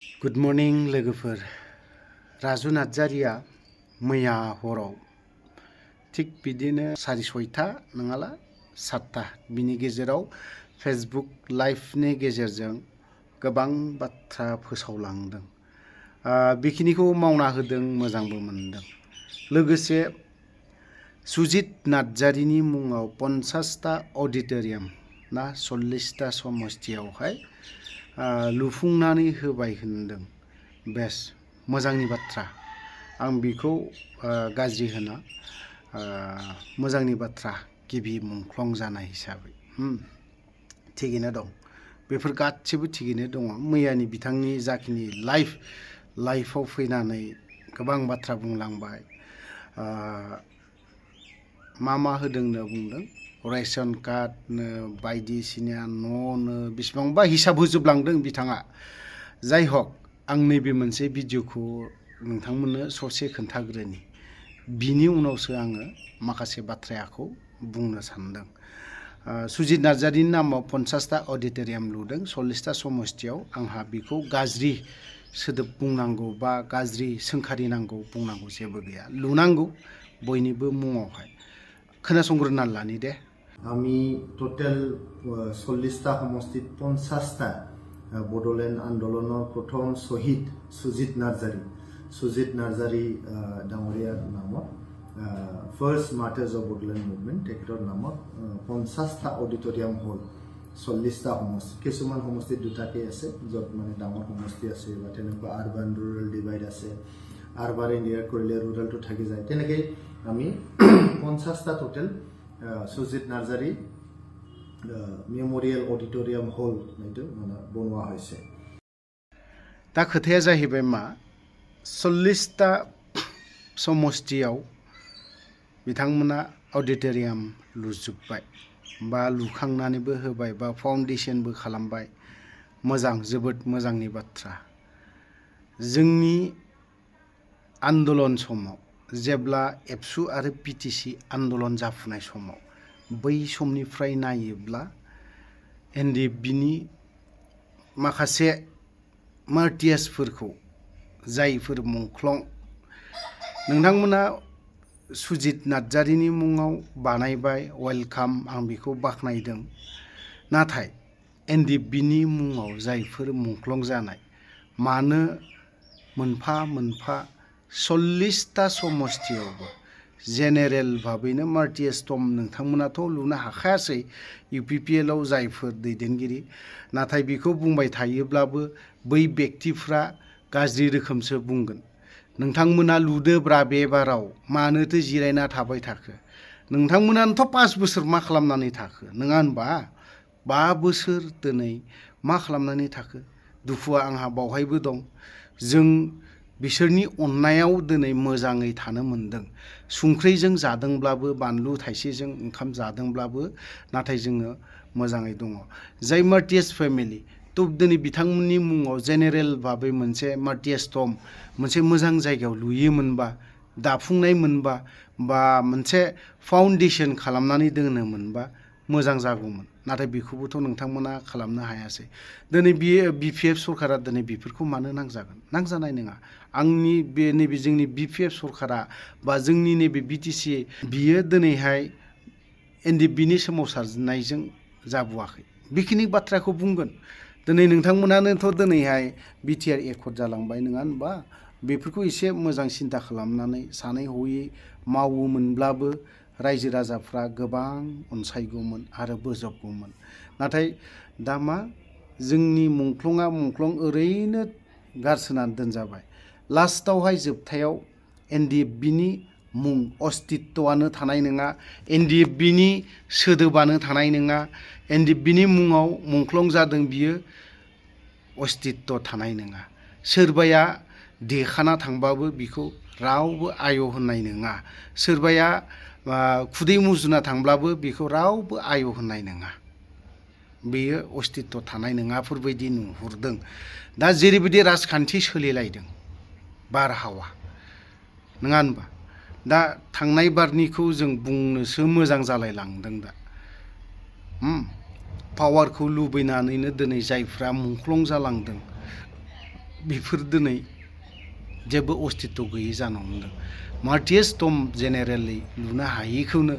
Good morning लोगोफोर। राजु नार्जारिया मैया हराव थिग बिदिनो 6:30 नङाला 7ता बिनि गेजेराव फेसबुक लाइभनि गेजेरजों गोबां बाथ्रा फोसावलांदों। बेखिनिखौ मावना होदों, मोजांबो मोनदों। लोगोसे सुजित नार्जारिनि मुङाव 50ता अडिटोरियाम ना 40ता समस्तियावहाय लुफुंनानै होबाय होनदों। बेस मोजांनि बाथ्रा। आं बेखौ गाज्रि होना, मोजांनि बाथ्रा गिबि मुंख्लं जानाय हिसाबै। थिगैनो दं, बेफोर गासिबो थिगैनो दङ। मैयानि बिथांनि जाखिनि लाइफआव फैनानै गोबां बाथ्रा बुंलांबाय। मा होदोंनो बुंदों, रेशन कार्डनो बायदिसिना न'नो बेसेबांबा हिसाब होजोबलांदों बिथाङा। जाय हक, आं नैबे मोनसे भिडिअखौ नोंथांमोननो ससे खोन्थाग्रोनि, बिनि उनावसो आङो माखासे बाथ्राखौ बुंनो सानदों। सुजित नार्जारिनि नामाव 50ता अडिटोरियाम लुदों 40ता समस्तियाव। आंहा बेखौ गाज्रि सोदोब बुंनांगौ बा गाज्रि सोंखारिनांगौ बुंनांगौ जेबो गैया। लुनांगौ बयनिबो मुङावहाय। खोनासंग्रोना लानि दे। আমি টোটেল 40টা সমষ্টিত 50টা বড়োলেণ্ড আন্দোলনৰ প্ৰথম শ্বহীদ সুজিত নাৰ্জাৰী ডাঙৰীয়াৰ নামত ফাৰ্ষ্ট মাৰ্টাৰ্ছ অফ বড়োলেণ্ড মুভমেণ্ট তেখেতৰ নামত 50টা অডিটৰিয়াম হ'ল 40টা সমষ্টি। কিছুমান সমষ্টিত দুটাকৈ আছে, য'ত মানে ডাঙৰ সমষ্টি আছে বা তেনেকুৱা আৰবান ৰুৰেল ডিভাইড আছে। আৰবান এৰিয়া কৰিলে ৰুৰেলটো থাকি যায়। তেনেকৈ আমি 50টা টোটেল সুজিত নাৰ্জাৰী মেম'ৰিয়েল অডিটৰিয়াম হল এইটো মানে বনোৱা হৈছে। दा खोथाया जाहैबाय मा, 40ता समस्तियाव बिथांमोना अडिटोरियाम लुजोब्बाय बा लुखांनानैबो होबाय बा फाउन्डेसनबो खालामबाय। मोजां, जोबोद मोजांनि बाथ्रा। जोंनि आन्दोलन समाव, जेब्ला एबसु आरो पिटिसि आन्दोलन जाफुनाय समाव, बै समनिफ्राय नायोब्ला एनडिएफबिनि माखासे मार्टियार्सफोरखौ, जायफोर मुंख्लं, नोंथांमोना सुजित नार्जारिनि मुङाव बानायबाय, वेलकाम, आं बेखौ बाख्नायदों। नाथाय एनडिएफबिनि मुङाव जायफोर मुंख्लं जानाय, मानो मोनफा मोनफा 40ता समस्तियावबो जेनेरेल भाबैनो मार्टियार्स दं। नोंथांमोनाथ' लुनो हाखायासै, इउपिपिएलआव जायफोर दैदेनगिरि। नाथाय बेखौ बुंबाय थायोब्लाबो बै व्यक्तिफ्रा गाज्रि रोखोमसो बुंगोन। नोंथांमोना लुदोब्रा बे बाराव, मानोथो जिरायना थाबाय थाखो? नोंथांमोनानोथ' 5 बोसोर मा खालामनानै थाखो, नङा होनबा? 5 बोसोर दिनै मा खालामनानै थाखो? दुखुआ आंहा बावहायबो दं। जों बिसोरनि अननायाव दिनै मोजाङै थानो मोन्दों। संख्रिजों जादोंब्लाबो, बानलु थाइसेजों ओंखाम जादोंब्लाबो, नाथाय जोङो मोजाङै दङ। जाय मार्टियार्स फेमिलि, थ' दिनै बिथांमोननि मुङाव जेनेरेल भाबै मोनसे मार्टियार्स दम मोनसे मोजां जायगायाव लुयोमोनबा, दाफुंनाय मोनबा, बा मोनसे फाउन्डेसन खालामनानै दोनो मोनबा मोजां जागौमोन। नाथाय बेखौबोथ' नोंथांमोना खालामनो हायासै। दिनै बिपिएफ सरकारा दिनै बेफोरखौ मानो नांजागोन? नांजानाय नङा। आंनि नैबे जोंनि बिपिएफ सरकारा बा जोंनि नैबे बिटिसि, बियो दिनैहाय एनडिएफबिनि सोमावसारनायजों जाबोआखै। बेखिनि बाथ्राखौ बुंगोन। दिनै नोंथांमोनानोथ' दिनैहाय बिटिआर एकर्ड जालांबाय, नङा होनबा? बेफोरखौ एसे मोजां सिन्था खालामनानै सानै हयै मावोमोनब्लाबो रायजो राजाफ्रा गोबां अनसायगौमोन आरो बोजबगौमोन। नाथाय दा मा, जोंनि मुंख्लङा ओरैनो गारसोनानै दोनजाबाय। लास्टावहाय जोबथायाव एनडिएफबिनि मुं अस्तित्वआनो थानाय नङा, एनडिएफबिनि सोदोबानो थानाय नङा। एनडिएफबिनि मुङाव मुंख्लं जादों, बियो अस्तित्व थानाय नङा। सोरबाया देखाना थांबाबो बिखौ रावबो आय होननाय नङा। सोरबाया खुदै मुजुना थांब्लाबो बेखौ रावबो आय होननाय नङा। बेयो अस्तित्व थानाय नङाफोरबायदि नुहुरदों। दा जेरैबायदि राजखान्थि सोलिलायदों, बारहावा, नङा होनबा? दा थांनाय बारनिखौ जों बुंनोसो मोजां जालायलांदों दा। पावारखौ लुबैनानैनो दिनै जायफ्रा मुंख्लं जालांदों, बेफोर दिनै जेबो अस्तित्व गैयै जानो हमदों। मार्टियार्स टम्ब जेनेरेलि लुनो हायैखौनो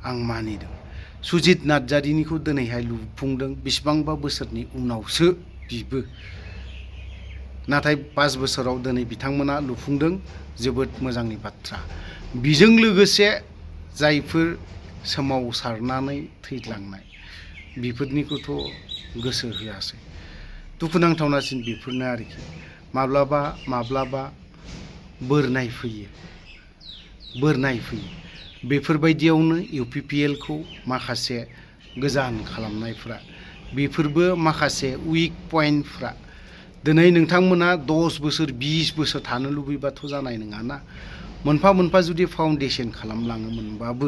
आं मानिदों। सुजित नार्जारिनिखौ दिनैहाय लुफुंदों बेसेबांबा बोसोरनि उनावसो बिबो, नाथाय 5 बोसोराव दिनै बिथांमोना लुफुंदों, जोबोद मोजांनि बाथ्रा। बिजों लोगोसे जायफोर सोमावसारनानै थैलांनाय बेफोरनिखौथ' गोसो होआसै। दुखुनांथावनासिन बेफोरनो आरोखि। माब्लाबा बोरनाय फैयो। बेफोरबायदियावनो UPPLखौ माखासे गोजान खालामनायफ्रा, बेफोरबो माखासे उइक पइन्टफ्रा, दिनै नोंथांमोना 10 बोसोर 20 बोसोर थानो लुबैबाथ' जानाय नङाना। मोनफा मोनफा जुदि फाउन्डेसन खालामलाङोमोनबाबो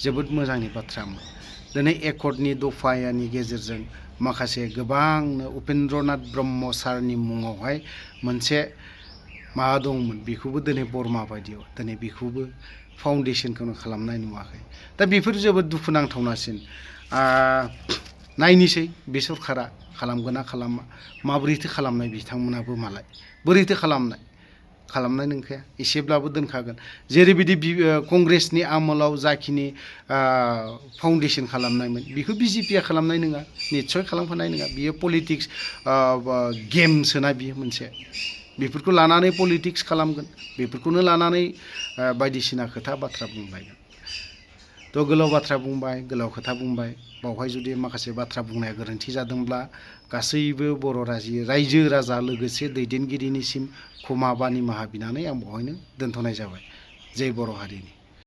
जोबोद मोजांनि बाथ्रामोन। दिनै एकर्डनि दफायानि गेजेरजों माखासे गोबांनो उपेन्द्रनाथ ब्रह्म सारनि मुङावहाय मोनसे माबा दंमोन, बेखौबो दिनै बरमा बायदियाव दिनै बेखौबो फाउन्डेसनखौनो खालामनाय नुवाखै। दा बेफोर जोबोद दुखुनांथावनासिन। नायनोसै बे सरखारा खालामगोन ना खालामा, माबोरैथो खालामनाय बिथांमोनाबो मालाय, बोरैथो खालामनाय नंखाया, एसेब्लाबो दोनखागोन। जेरैबायदि कंग्रेसनि आमोलाव जाखिनि फाउन्डेसन खालामनायमोन बेखौ BJPया खालामनाय नङा, निस्सय खालामखानाय नङा। बियो पलिटिक्स गेमसोना बियो मोनसे। बेफोरखौ लानानै पलिटिक्स खालामगोन, बेफोरखौनो लानानै बायदिसिना खोथा बाथ्रा बुंलायगोन। थ' गोलाव बाथ्रा बुंबाय, गोलाव खोथा बुंबाय, बावहाय जुदि माखासे बाथ्रा बुंनाया गोरोन्थि जादोंब्ला गासैबो बर' रायजो राजा लोगोसे दैदेनगिरिनिसिम क्षमा बा निमाहा बिनानै आं बावहायनो दोनथ'नाय जाबाय। जय बर' हारिनि।